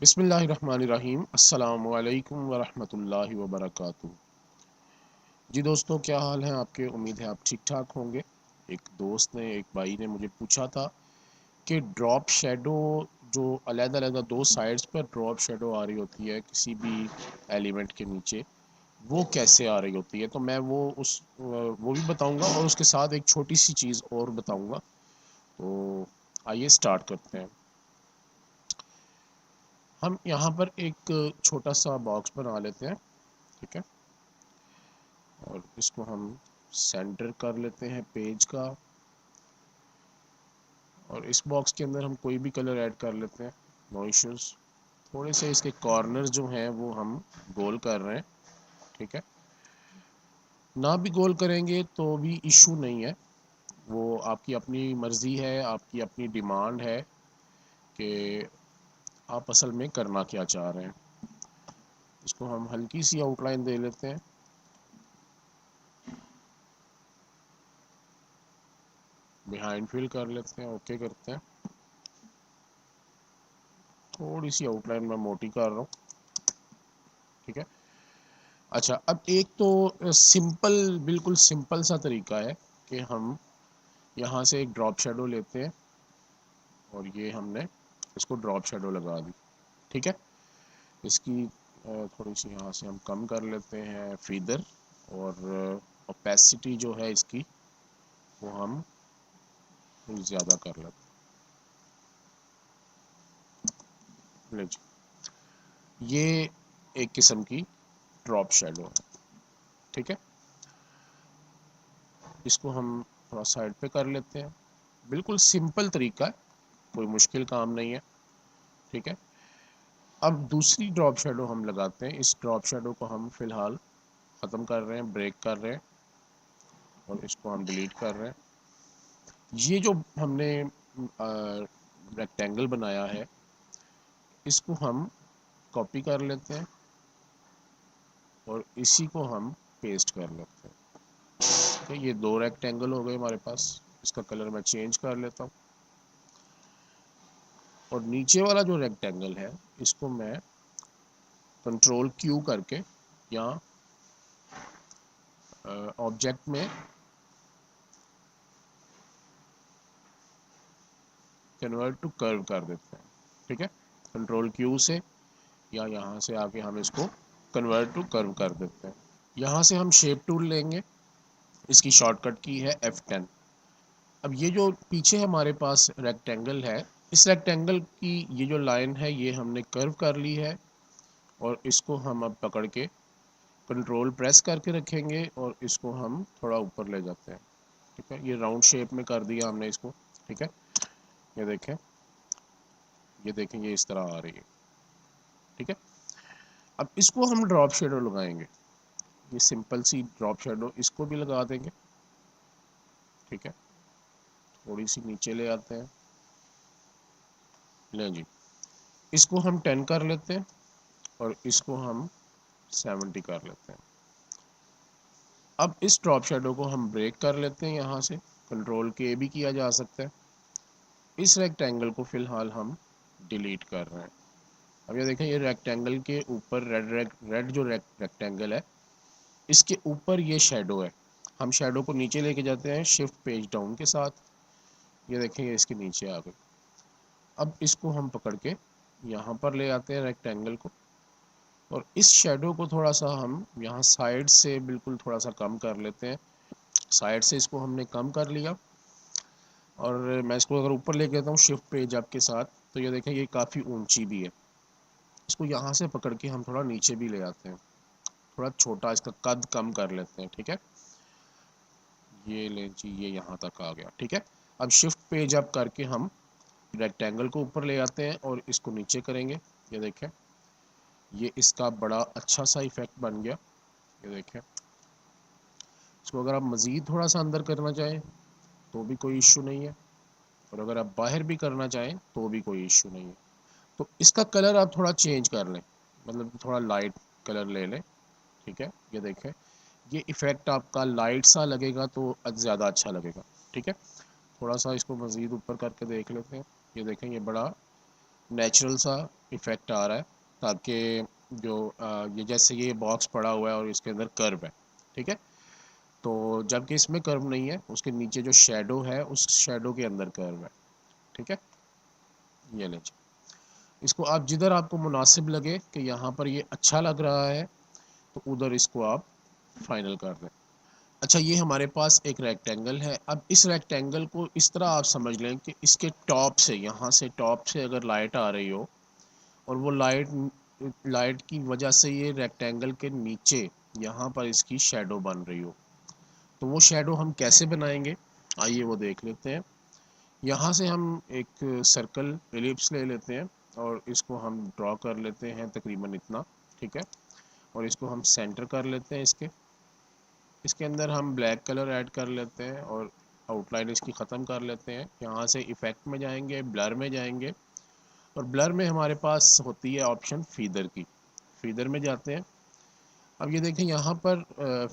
بسم اللہ الرحمن الرحیم۔ السلام علیکم ورحمۃ اللہ وبرکاتہ۔ جی دوستو، کیا حال ہیں آپ کے؟ امید ہے آپ ٹھیک ٹھاک ہوں گے۔ ایک دوست نے، ایک بھائی نے مجھے پوچھا تھا کہ ڈراپ شیڈو جو علیحدہ علیحدہ دو سائڈز پر ڈراپ شیڈو آ رہی ہوتی ہے کسی بھی ایلیمنٹ کے نیچے، وہ کیسے آ رہی ہوتی ہے، تو میں وہ بھی بتاؤں گا، اور اس کے ساتھ ایک چھوٹی سی چیز اور بتاؤں گا۔ تو آئیے سٹارٹ کرتے ہیں۔ ہم یہاں پر ایک چھوٹا سا باکس بنا لیتے ہیں، ٹھیک ہے، اور اس کو ہم سینٹر کر لیتے ہیں پیج کا، اور اس باکس کے اندر ہم کوئی بھی کلر ایڈ کر لیتے ہیں، نو ایشوز۔ تھوڑے سے اس کے کارنر جو ہیں وہ ہم گول کر رہے ہیں، ٹھیک ہے، نہ بھی گول کریں گے تو بھی ایشو نہیں ہے، وہ آپ کی اپنی مرضی ہے، آپ کی اپنی ڈیمانڈ ہے کہ آپ اصل میں کرنا کیا چاہ رہے ہیں۔ اس کو ہم ہلکی سی آؤٹ لائن دے لیتے ہیں، بیہائنڈ فل کر لیتے ہیں، اوکے کرتے ہیں۔ تھوڑی سی آؤٹ لائن میں موٹی کر رہا ہوں، ٹھیک ہے۔ اچھا، اب ایک تو سمپل، بالکل سمپل سا طریقہ ہے کہ ہم یہاں سے ایک ڈراپ شیڈو لیتے ہیں، اور یہ ہم نے اس کو ڈراپ شیڈو لگا دی، ٹھیک ہے۔ اس کی تھوڑی سی یہاں سے ہم کم کر لیتے ہیں فیدر، اور اوپیسٹی جو ہے اس کی وہ ہم تھوڑی زیادہ کر لیتے ہیں، لے جی۔ یہ ایک قسم کی ڈراپ شیڈو ہے، ٹھیک ہے۔ اس کو ہم تھوڑا سائڈ پہ کر لیتے ہیں، بالکل سمپل طریقہ ہے، کوئی مشکل کام نہیں ہے، ٹھیک ہے۔ اب دوسری ڈراپ شیڈو ہم لگاتے ہیں۔ اس ڈراپ شیڈو کو ہم فی الحال ختم کر رہے ہیں، بریک کر رہے ہیں، اور اس کو ہم ڈیلیٹ کر رہے ہیں۔ یہ جو ہم نے ریکٹینگل بنایا ہے، اس کو ہم کاپی کر لیتے ہیں، اور اسی کو ہم پیسٹ کر لیتے ہیں۔ یہ دو ریکٹینگل ہو گئے ہمارے پاس۔ اس کا کلر میں چینج کر لیتا ہوں، اور نیچے والا جو ریکٹینگل ہے اس کو میں کنٹرول کیو کر کے یا آبجیکٹ میں کنورٹ ٹو کرو کر دیتے ہیں، ٹھیک ہے۔ کنٹرول کیو سے یا یہاں سے آ کے ہم اس کو کنورٹ ٹو کرو کر دیتے ہیں۔ یہاں سے ہم شیپ ٹول لیں گے، اس کی شارٹ کٹ کی ہے F10۔ اب یہ جو پیچھے ہمارے پاس ریکٹینگل ہے، اس ریکٹینگل کی یہ جو لائن ہے یہ ہم نے کرو کر لی ہے، اور اس کو ہم اب پکڑ کے کنٹرول پریس کر کے رکھیں گے، اور اس کو ہم تھوڑا اوپر لے جاتے ہیں، ٹھیک ہے۔ یہ راؤنڈ شیپ میں کر دیا ہم نے اس کو، ٹھیک ہے۔ یہ دیکھیں، یہ دیکھیں، یہ اس طرح آ رہی ہے، ٹھیک ہے۔ اب اس کو ہم ڈراپ شیڈو لگائیں گے، یہ سمپل سی ڈراپ شیڈو اس کو بھی لگا دیں گے، ٹھیک ہے۔ تھوڑی سی نیچے لے آتے ہیں، لیں جی۔ اس کو ہم 10 کر لیتے ہیں، اور اس کو ہم 70 کر لیتے ہیں۔ اب اس ڈراپ شیڈو کو ہم بریک کر لیتے ہیں، یہاں سے کنٹرول کے بھی کیا جا سکتا ہے۔ اس ریکٹینگل کو فی الحال ہم ڈیلیٹ کر رہے ہیں۔ اب یہ دیکھیں، یہ ریکٹینگل کے اوپر ریڈ جو ریکٹینگل ہے، اس کے اوپر یہ شیڈو ہے۔ ہم شیڈو کو نیچے لے کے جاتے ہیں شفٹ پیج ڈاؤن کے ساتھ، یہ دیکھیں یہ اس کے نیچے آ گئی۔ اب اس کو ہم پکڑ کے یہاں پر لے آتے ہیں ریکٹینگل کو، اور اس شیڈو کو تھوڑا سا ہم یہاں سائڈ سے بالکل تھوڑا سا کم کر لیتے ہیں۔ سائڈ سے اس کو ہم نے کم کر لیا، اور میں اس کو اگر اوپر لے کے آتا ہوں شفٹ پیج اپ کے ساتھ، تو یہ دیکھیں یہ کافی اونچی بھی ہے۔ اس کو یہاں سے پکڑ کے ہم تھوڑا نیچے بھی لے آتے ہیں، تھوڑا چھوٹا اس کا قد کم کر لیتے ہیں، ٹھیک ہے۔ یہ لیں جی، یہ یہاں تک آ گیا، ٹھیک ہے۔ اب شفٹ پیج اپ کر کے ہم ریکٹینگل کو اوپر لے آتے ہیں، اور اس کو نیچے کریں گے، یہ دیکھیں یہ اس کا بڑا اچھا سا ایفیکٹ بن گیا، یہ دیکھیں۔ اس کو اگر آپ مزید تھوڑا سا اندر کرنا چاہیں تو بھی کوئی ایشو نہیں ہے، اور اگر آپ باہر بھی کرنا چاہیں تو بھی کوئی ایشو نہیں ہے۔ تو اس کا کلر آپ تھوڑا چینج کر لیں، مطلب تھوڑا لائٹ کلر لے لیں، ٹھیک ہے۔ یہ دیکھیں یہ ایفیکٹ آپ کا لائٹ سا لگے گا تو زیادہ اچھا لگے گا، ٹھیک ہے۔ تھوڑا سا اس کو مزید اوپر کر کے دیکھ لیتے ہیں، یہ دیکھیں یہ بڑا نیچرل سا ایفیکٹ آ رہا ہے، تاکہ جو یہ جیسے یہ باکس پڑا ہوا ہے اور اس کے اندر کرو ہے، ٹھیک ہے، تو جب کہ اس میں کرو نہیں ہے، اس کے نیچے جو شیڈو ہے اس شیڈو کے اندر کرو ہے، ٹھیک ہے، یہ لیں جی۔ اس کو آپ جدھر آپ کو مناسب لگے کہ یہاں پر یہ اچھا لگ رہا ہے تو ادھر اس کو آپ فائنل کر دیں۔ اچھا، یہ ہمارے پاس ایک ریکٹینگل ہے۔ اب اس ریکٹینگل کو اس طرح آپ سمجھ لیں کہ اس کے ٹاپ سے، یہاں سے ٹاپ سے اگر لائٹ آ رہی ہو اور وہ لائٹ کی وجہ سے یہ ریکٹینگل کے نیچے یہاں پر اس کی شیڈو بن رہی ہو، تو وہ شیڈو ہم کیسے بنائیں گے، آئیے وہ دیکھ لیتے ہیں۔ یہاں سے ہم ایک سرکل ایلپس لے لیتے ہیں اور اس کو ہم ڈرا کر لیتے ہیں تقریباً اتنا، ٹھیک ہے، اور اس کو ہم سینٹر کر لیتے ہیں۔ اس کے اندر ہم بلیک کلر ایڈ کر لیتے ہیں اور آؤٹ لائن اس کی ختم کر لیتے ہیں۔ یہاں سے ایفیکٹ میں جائیں گے، بلر میں جائیں گے، اور بلر میں ہمارے پاس ہوتی ہے آپشن فیدر کی، فیدر میں جاتے ہیں۔ اب یہ دیکھیں یہاں پر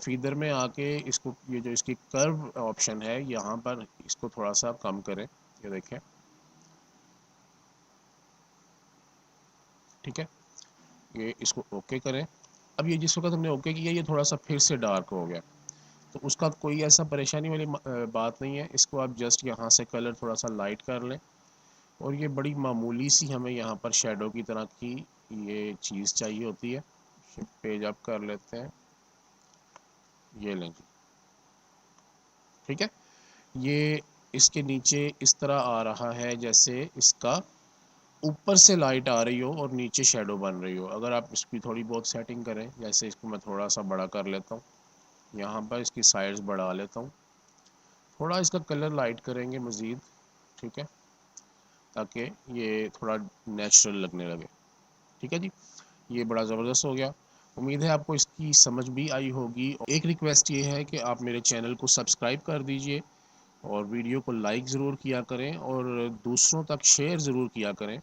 فیدر میں آ کے اس کو، یہ جو اس کی کرو آپشن ہے یہاں پر اس کو تھوڑا سا کم کریں، یہ دیکھیں، ٹھیک ہے، یہ اس کو اوکے کریں۔ اب یہ جس وقت ہم نے اوکے کیا یہ تھوڑا سا پھر سے ڈارک ہو گیا، تو اس کا کوئی ایسا پریشانی والی بات نہیں ہے، اس کو آپ جسٹ یہاں سے کلر تھوڑا سا لائٹ کر لیں، اور یہ بڑی معمولی سی ہمیں یہاں پر شیڈو کی طرح کی یہ چیز چاہیے ہوتی ہے۔ شفٹ پیج اپ کر لیتے ہیں، یہ لیں جی، ٹھیک ہے، یہ اس کے نیچے اس طرح آ رہا ہے جیسے اس کا اوپر سے لائٹ آ رہی ہو اور نیچے شیڈو بن رہی ہو۔ اگر آپ اس کی تھوڑی بہت سیٹنگ کریں، جیسے اس کو میں تھوڑا سا بڑا کر لیتا ہوں، یہاں پر اس کی سائڈز بڑھا لیتا ہوں، تھوڑا اس کا کلر لائٹ کریں گے مزید، ٹھیک ہے، تاکہ یہ تھوڑا نیچرل لگنے لگے، ٹھیک ہے جی، یہ بڑا زبردست ہو گیا۔ امید ہے آپ کو اس کی سمجھ بھی آئی ہوگی۔ ایک ریکویسٹ یہ ہے کہ آپ میرے چینل کو سبسکرائب کر دیجئے اور ویڈیو کو لائک ضرور کیا کریں اور دوسروں تک شیئر ضرور کیا کریں۔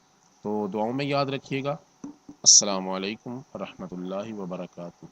تو دعاؤں میں یاد رکھیے گا۔ السلام علیکم ورحمۃ اللہ وبرکاتہ۔